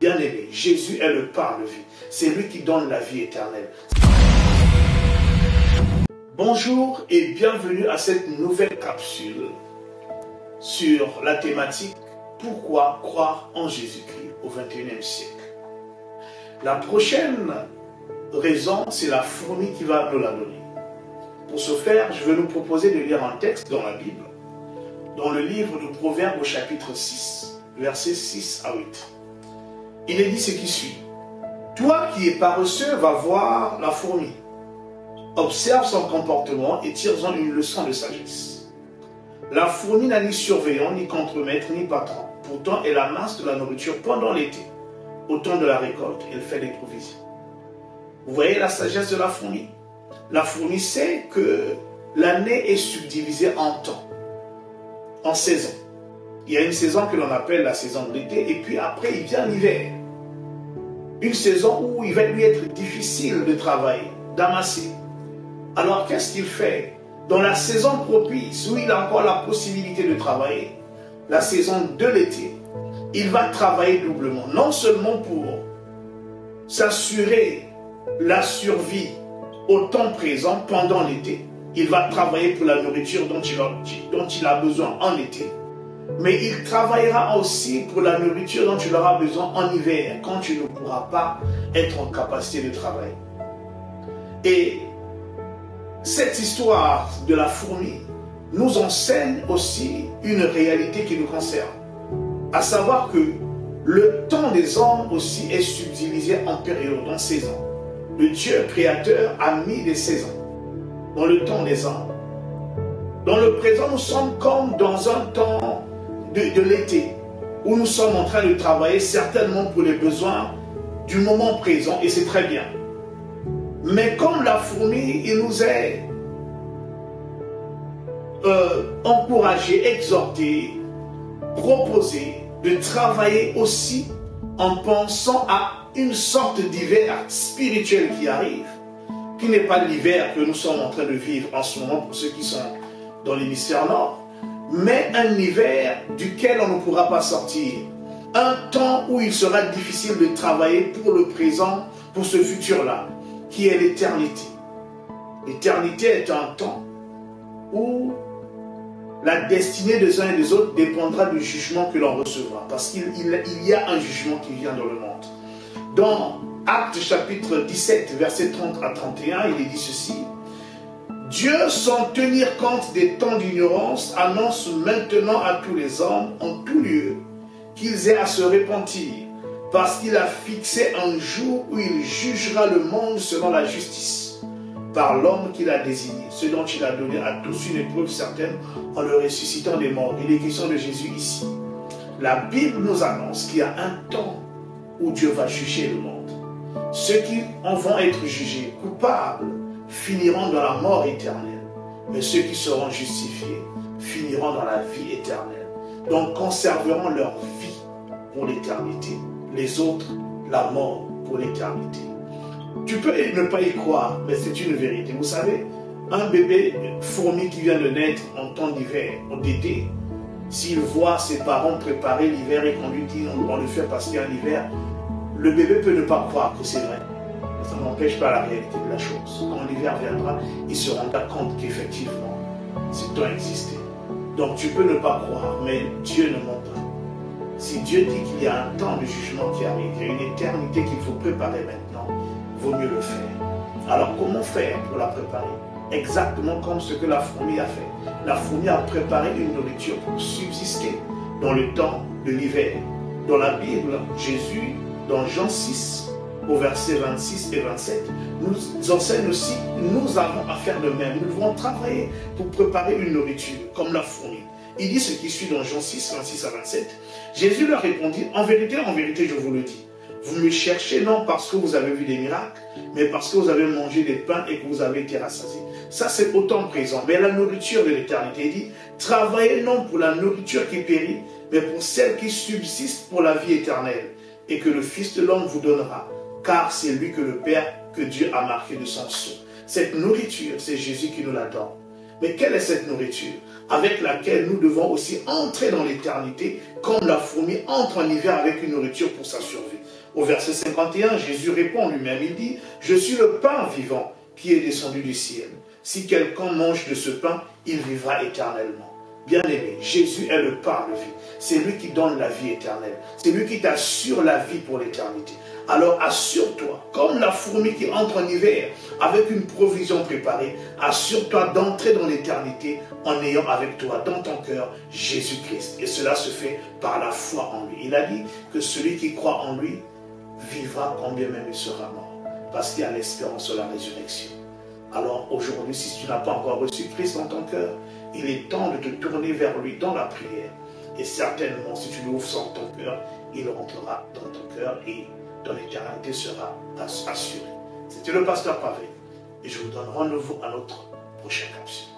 Bien-aimé, Jésus est le pain de vie. C'est lui qui donne la vie éternelle. Bonjour et bienvenue à cette nouvelle capsule sur la thématique « Pourquoi croire en Jésus-Christ au XXIe siècle ?» La prochaine raison, c'est la fourmi qui va nous la donner. Pour ce faire, je vais nous proposer de lire un texte dans la Bible, dans le livre de Proverbes au chapitre 6, versets 6 à 8. Il est dit ce qui suit. « Toi qui es paresseux, va voir la fourmi. Observe son comportement et tire-en une leçon de sagesse. La fourmi n'a ni surveillant, ni contremaître, ni patron. Pourtant, elle amasse de la nourriture pendant l'été. Au temps de la récolte, elle fait des provisions. » Vous voyez la sagesse de la fourmi? La fourmi sait que l'année est subdivisée en temps, en saisons. Il y a une saison que l'on appelle la saison de l'été, et puis après, il vient l'hiver. Une saison où il va lui être difficile de travailler, d'amasser. Alors, qu'est-ce qu'il fait? Dans la saison propice, où il a encore la possibilité de travailler, la saison de l'été, il va travailler doublement. Non seulement pour s'assurer la survie au temps présent pendant l'été, il va travailler pour la nourriture dont il a besoin en été, mais il travaillera aussi pour la nourriture dont il aura besoin en hiver, quand tu ne pourras pas être en capacité de travailler. Et cette histoire de la fourmi nous enseigne aussi une réalité qui nous concerne, à savoir que le temps des hommes aussi est subdivisé en périodes, en saisons. Le Dieu créateur a mis des saisons dans le temps des hommes. Dans le présent, nous sommes comme dans un temps de l'été, où nous sommes en train de travailler certainement pour les besoins du moment présent, et c'est très bien. Mais comme la fourmi, il nous est encouragé, exhorté, proposé de travailler aussi en pensant à une sorte d'hiver spirituel qui arrive, qui n'est pas l'hiver que nous sommes en train de vivre en ce moment pour ceux qui sont dans l'hémisphère nord, mais un hiver duquel on ne pourra pas sortir. Un temps où il sera difficile de travailler pour le présent, pour ce futur-là, qui est l'éternité. L'éternité est un temps où la destinée des uns et des autres dépendra du jugement que l'on recevra, parce qu'il y a un jugement qui vient dans le monde. Dans Actes chapitre 17, versets 30 à 31, il est dit ceci. « Dieu, sans tenir compte des temps d'ignorance, annonce maintenant à tous les hommes, en tout lieu, qu'ils aient à se repentir, parce qu'il a fixé un jour où il jugera le monde selon la justice, par l'homme qu'il a désigné, ce dont il a donné à tous une épreuve certaine en le ressuscitant des morts. » Il est question de Jésus ici. La Bible nous annonce qu'il y a un temps où Dieu va juger le monde. Ceux qui en vont être jugés coupables finiront dans la mort éternelle, mais ceux qui seront justifiés finiront dans la vie éternelle. Donc conserveront leur vie pour l'éternité, les autres la mort pour l'éternité. Tu peux ne pas y croire, mais c'est une vérité. Vous savez, un bébé fourmi qui vient de naître en temps d'hiver, en été, s'il voit ses parents préparer l'hiver et qu'on lui dit on le fait parce qu'il y a un hiver, le bébé peut ne pas croire que c'est vrai. Ça n'empêche pas la réalité de la chose. Quand l'hiver viendra, il se rendra compte qu'effectivement, ce temps existait. Donc tu peux ne pas croire, mais Dieu ne ment pas. Si Dieu dit qu'il y a un temps de jugement qui arrive, il y a une éternité qu'il faut préparer maintenant, il vaut mieux le faire. Alors comment faire pour la préparer? Exactement comme ce que la fourmi a fait. La fourmi a préparé une nourriture pour subsister dans le temps de l'hiver. Dans la Bible, Jésus, dans Jean 6, au verset 26 et 27, nous enseigne aussi que nous avons à faire de même. Nous devons travailler pour préparer une nourriture, comme la fourmi. Il dit ce qui suit dans Jean 6, 26 à 27. Jésus leur répondit, en vérité, je vous le dis, vous me cherchez non parce que vous avez vu des miracles, mais parce que vous avez mangé des pains et que vous avez été rassasiés. Ça, c'est au temps présent. Mais la nourriture de l'éternité, il dit, travaillez non pour la nourriture qui périt, mais pour celle qui subsiste pour la vie éternelle, et que le Fils de l'homme vous donnera, car c'est lui que le Père, que Dieu a marqué de son sceau. Cette nourriture, c'est Jésus qui nous la donne. Mais quelle est cette nourriture avec laquelle nous devons aussi entrer dans l'éternité, comme la fourmi entre en hiver avec une nourriture pour sa survie? Au verset 51, Jésus répond lui-même, il dit, « Je suis le pain vivant qui est descendu du ciel. Si quelqu'un mange de ce pain, il vivra éternellement. » Bien-aimé, Jésus est le pain de vie. C'est lui qui donne la vie éternelle. C'est lui qui t'assure la vie pour l'éternité. Alors assure-toi, comme la fourmi qui entre en hiver avec une provision préparée, assure-toi d'entrer dans l'éternité en ayant avec toi dans ton cœur Jésus-Christ. Et cela se fait par la foi en lui. Il a dit que celui qui croit en lui vivra quand bien même il sera mort. Parce qu'il y a l'espérance de la résurrection. Alors aujourd'hui, si tu n'as pas encore reçu Christ dans ton cœur, il est temps de te tourner vers lui dans la prière. Et certainement, si tu l'ouvres sans ton cœur, il rentrera dans ton cœur et ton éternité sera assurée. C'était le pasteur Pavé et je vous donne rendez-vous à notre prochaine capsule.